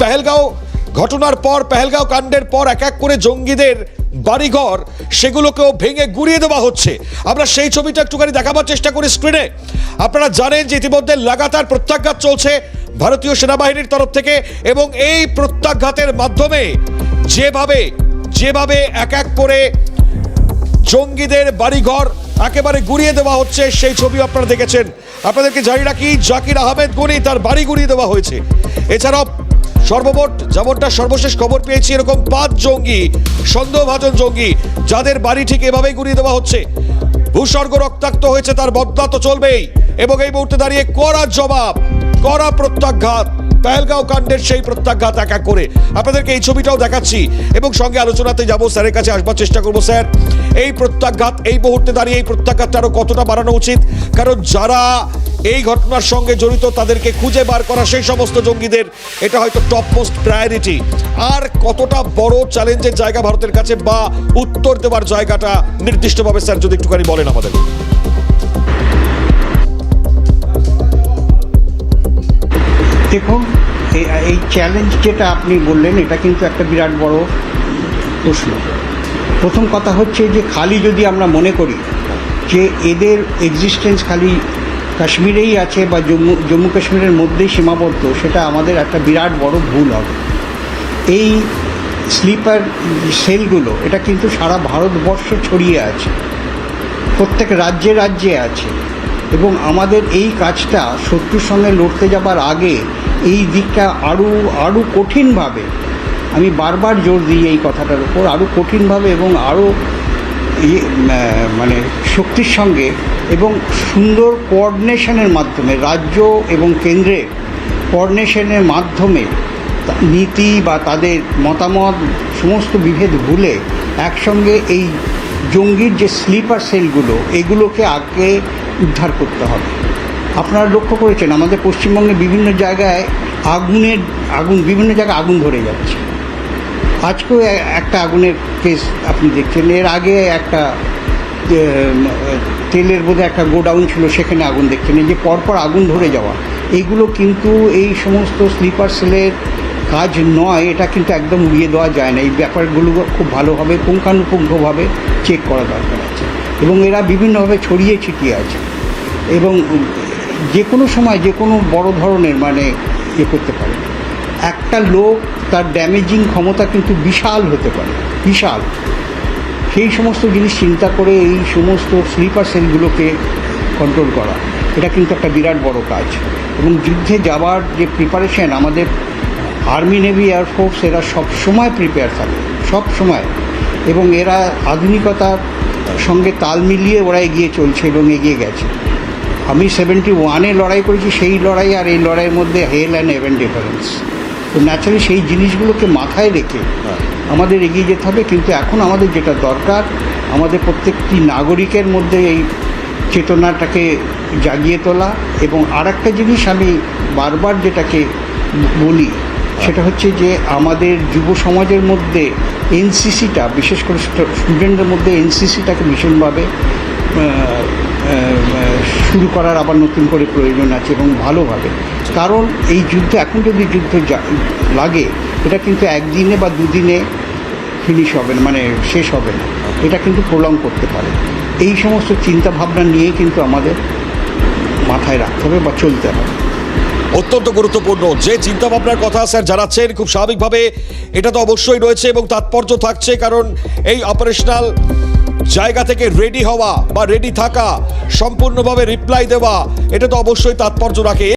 পেহেলগাঁও ঘটনার পর, পেহেলগাঁও কাণ্ডের পর এক এক করে জঙ্গিদের বাড়িঘর সেগুলোকেও ভেঙে গুড়িয়ে দেওয়া হচ্ছে। আমরা সেই ছবিটা একটুখানি দেখাবার চেষ্টা করি স্ক্রিনে। আপনারা জানেন যে ইতিমধ্যে লাগাতার প্রত্যাঘাত চলছে ভারতীয় সেনাবাহিনীর তরফ থেকে, এবং এই প্রত্যাঘাতের মাধ্যমে যেভাবে এক এক করে জঙ্গিদের বাড়িঘর একেবারে গুড়িয়ে দেওয়া হচ্ছে সেই ছবি আপনারা দেখেছেন। আপনাদেরকে জানি রাখি, জাকির আহমেদ গনি তার বাড়ি গুড়িয়ে দেওয়া হয়েছে। এছাড়াও সর্বমোট যেমনটা সর্বশেষ খবর পেয়েছি, এরকম 5 জঙ্গি, সন্দেহভাজন জঙ্গি, যাদের বাড়ি ঠিক এভাবেই গুড়িয়ে দেওয়া হচ্ছে। ভূস্বর্গ রক্তাক্ত হয়েছে, তার বদলা তো চলবেই। এবং এই মুহূর্তে দাঁড়িয়ে কড়া জবাব, কড়া প্রত্যাঘাত, পেহেলগাঁও কাণ্ডের সেই প্রত্যাঘাত এক এক করে আপনাদেরকে এই ছবিটাও দেখাচ্ছি এবং সঙ্গে আলোচনাতে যাব, স্যারের কাছে আসবার চেষ্টা করবো। স্যার, এই প্রত্যাঘাত, এই মুহূর্তে দাঁড়িয়ে এই প্রত্যাঘাতটা আরো কতটা বাড়ানো উচিত? কারণ যারা এই ঘটনার সঙ্গে জড়িত তাদেরকে খুঁজে বার করা, সেই সমস্ত জঙ্গিদের, এটা হয়তো টপ মোস্ট প্রায়োরিটি। আর কতটা বড় চ্যালেঞ্জের জায়গা ভারতের কাছে, বা উত্তর দেওয়ার জায়গাটা নির্দিষ্টভাবে স্যার যদি একটুখানি বলেন আমাদের। দেখুন, এই চ্যালেঞ্জ যেটা আপনি বললেন, এটা কিন্তু একটা বিরাট বড় প্রশ্ন। প্রথম কথা হচ্ছে যে খালি যদি আমরা মনে করি যে এদের এক্সিস্টেন্স খালি কাশ্মীরেই আছে বা জম্মু কাশ্মীরের মধ্যেই সীমাবদ্ধ, সেটা আমাদের একটা বিরাট বড় ভুল হবে। এই স্লিপার সেলগুলো এটা কিন্তু সারা ভারতবর্ষে ছড়িয়ে আছে, প্রত্যেক রাজ্যে রাজ্যে আছে। এবং আমাদের এই কাজটা শত্রুর সঙ্গে লড়তে যাবার আগে এই দিকটা আরও কঠিনভাবে, আমি বারবার জোর দিই এই কথাটার উপর, আরও কঠিনভাবে এবং আরও মানে শক্তির সঙ্গে এবং সুন্দর কোঅর্ডিনেশনের মাধ্যমে, রাজ্য এবং কেন্দ্রের কোঅর্ডিনেশনের মাধ্যমে নীতি বা তাদের মতামত সমস্ত বিভেদ ভুলে একসঙ্গে এই জঙ্গির যে স্লিপার সেলগুলো, এগুলোকে আগে উদ্ধার করতে হবে। আপনারা লক্ষ্য করেছেন আমাদের পশ্চিমবঙ্গে বিভিন্ন জায়গায় বিভিন্ন জায়গায় আগুন ধরে যাচ্ছে। আজকেও একটা আগুনের কেস আপনি দেখছেন। এর আগে একটা তেলের বোধহয় একটা গোডাউন ছিল, সেখানে আগুন দেখছেন। এই যে পরপর আগুন ধরে যাওয়া, এইগুলো কিন্তু এই সমস্ত স্লিপার সেলের কাজ নয়। এটা কিন্তু একদম উড়িয়ে দেওয়া যায় না। এই ব্যাপারগুলো খুব ভালোভাবে পুঙ্খানুপুঙ্খভাবে চেক করা দরকার আছে। এবং এরা বিভিন্নভাবে ছড়িয়ে ছিটিয়ে আছে এবং যে কোনো সময় যে কোনো বড় ধরনের করতে পারে। একটা লোক, তার ড্যামেজিং ক্ষমতা কিন্তু বিশাল হতে পারে, বিশাল। সেই সমস্ত জিনিস চিন্তা করে এই সমস্ত স্লিপার সেলগুলোকে কন্ট্রোল করা, এটা কিন্তু একটা বিরাট বড় কাজ। এবং যুদ্ধে যাওয়ার যে প্রিপারেশন, আমাদের আর্মি, নেভি, এয়ারফোর্স এরা সবসময় প্রিপেয়ার থাকে, সব সময়। এবং এরা আধুনিকতার সঙ্গে তাল মিলিয়ে ওরা এগিয়ে চলছে এবং এগিয়ে গেছে। আমি 71-এ লড়াই করেছি, সেই লড়াই আর এই লড়াইয়ের মধ্যে হেল অ্যান্ড হেভেন ডিফারেন্স। তো ন্যাচারালি সেই জিনিসগুলোকে মাথায় রেখে আমাদের এগিয়ে যেতে হবে। কিন্তু এখন আমাদের যেটা দরকার, আমাদের প্রত্যেকটি নাগরিকের মধ্যে এই চেতনাটাকে জাগিয়ে তোলা। এবং আর একটা জিনিস আমি বারবার যেটাকে বলি, সেটা হচ্ছে যে আমাদের যুব সমাজের মধ্যে এনসিসিটা, বিশেষ করে স্টুডেন্টদের মধ্যে এনসিসিটাকে ভীষণভাবে শুরু করার আবার নতুন করে প্রয়োজন আছে এবং ভালোভাবে। কারণ এই যুদ্ধ, এখন যদি যুদ্ধ লাগে, এটা কিন্তু একদিনে বা দুদিনে ফিনিশ হবে না, শেষ হবে না। এটা কিন্তু প্রলং করতে পারে। এই সমস্ত চিন্তাভাবনা নিয়ে কিন্তু আমাদের মাথায় রাখতে হবে বা চলতে হবে। অত্যন্ত গুরুত্বপূর্ণ যে চিন্তা ভাবনার কথা স্যার জানাচ্ছেন, খুব স্বাভাবিকভাবে এটা তো অবশ্যই রয়েছে এবং তাৎপর্য থাকছে। কারণ এই অপারেশনাল জায়গা থেকে রেডি হওয়া বা রেডি থাকা, সম্পূর্ণভাবে রিপ্লাই দেওয়া, এটা তো অবশ্যই তাৎপর্য রাখে।